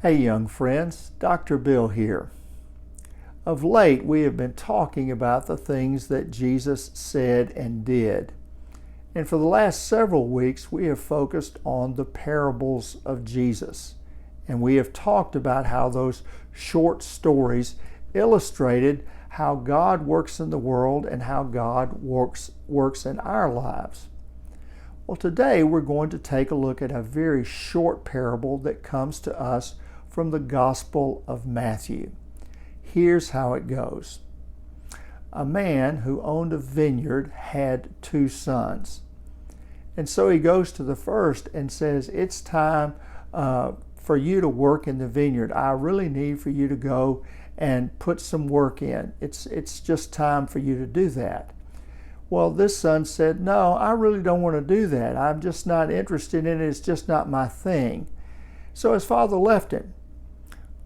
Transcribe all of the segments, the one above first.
Hey young friends, Dr. Bill here. Of late we have been talking about the things that Jesus said and did. And for the last several weeks we have focused on the parables of Jesus. And we have talked about how those short stories illustrated how God works in the world and how God works in our lives. Well, today we're going to take a look at a very short parable that comes to us from the Gospel of Matthew. Here's how it goes. A man who owned a vineyard had two sons. And so he goes to the first and says, it's time for you to work in the vineyard. I really need for you to go and put some work in. It's just time for you to do that. Well, this son said, no, I really don't want to do that. I'm just not interested in it. It's just not my thing. So his father left him.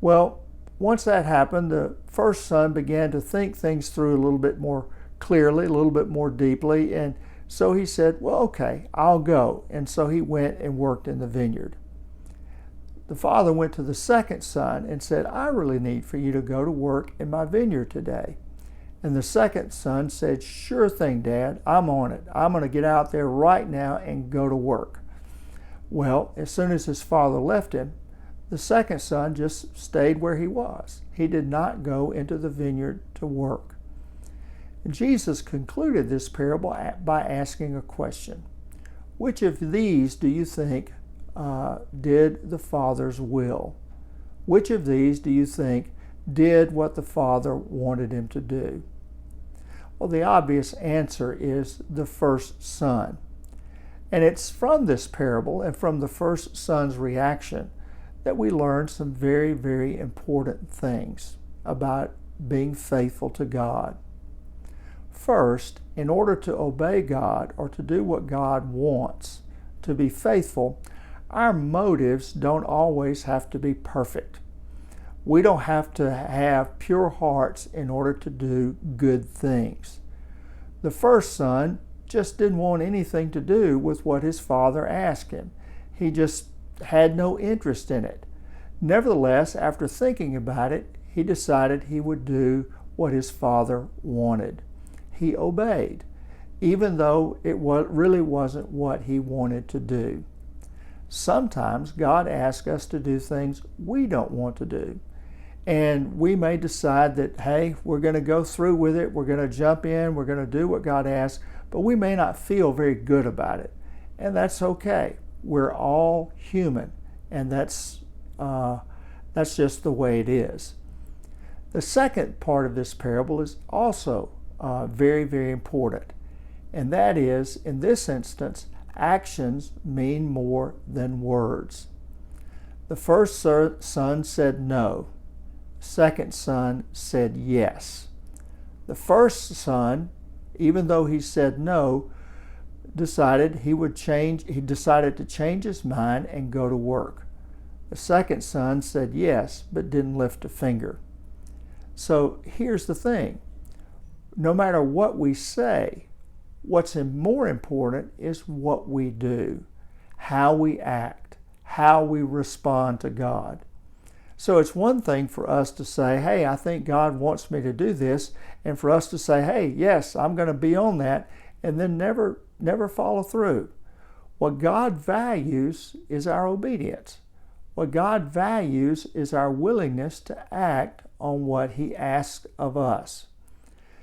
Well, once that happened, the first son began to think things through a little bit more clearly, a little bit more deeply, and so he said, well, okay, I'll go. And so he went and worked in the vineyard. The father went to the second son and said, I really need for you to go to work in my vineyard today. And the second son said, sure thing, Dad, I'm on it. I'm going to get out there right now and go to work. Well, as soon as his father left him, the second son just stayed where he was. He did not go into the vineyard to work. And Jesus concluded this parable by asking a question. Which of these do you think did the Father's will? Which of these do you think did what the Father wanted him to do? Well, the obvious answer is the first son. And it's from this parable and from the first son's reaction that we learn some very, very important things about being faithful to God. First, in order to obey God or to do what God wants, to be faithful, our motives don't always have to be perfect. We don't have to have pure hearts in order to do good things. The first son just didn't want anything to do with what his father asked him. He just had no interest in it. Nevertheless, after thinking about it, he decided he would do what his father wanted. He obeyed, even though it really wasn't what he wanted to do. Sometimes God asks us to do things we don't want to do. And we may decide that, hey, we're going to go through with it, we're going to jump in, we're going to do what God asks, but we may not feel very good about it. And that's okay. We're all human, and that's just the way it is. The second part of this parable is also very, very important, and that is, in this instance, actions mean more than words. The first son said no. The second son said yes. The first son, even though he said no, decided he decided to change his mind and go to work. The second son said yes, but didn't lift a finger. So here's the thing. No matter what we say, what's more important is what we do, how we act, how we respond to God. So it's one thing for us to say, hey, I think God wants me to do this, and for us to say, hey, yes, I'm going to be on that, and then never follow through. What God values is our obedience. What God values is our willingness to act on what He asks of us.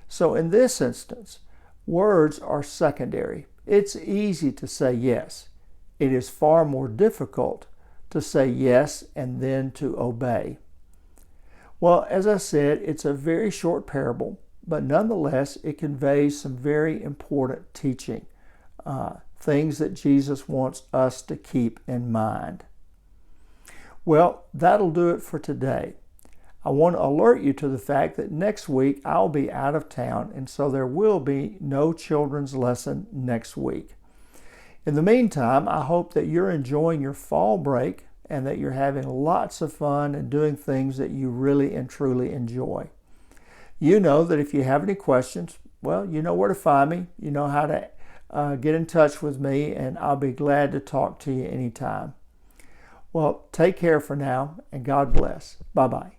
So in this instance, words are secondary. It's easy to say yes. It is far more difficult to say yes and then to obey. Well, as I said, it's a very short parable, but nonetheless, it conveys some very important teaching, things that Jesus wants us to keep in mind. Well, that'll do it for today. I want to alert you to the fact that next week I'll be out of town, and so there will be no children's lesson next week. In the meantime, I hope that you're enjoying your fall break and that you're having lots of fun and doing things that you really and truly enjoy. You know that if you have any questions, well, you know where to find me. You know how to get in touch with me, and I'll be glad to talk to you anytime. Well, take care for now, and God bless. Bye-bye.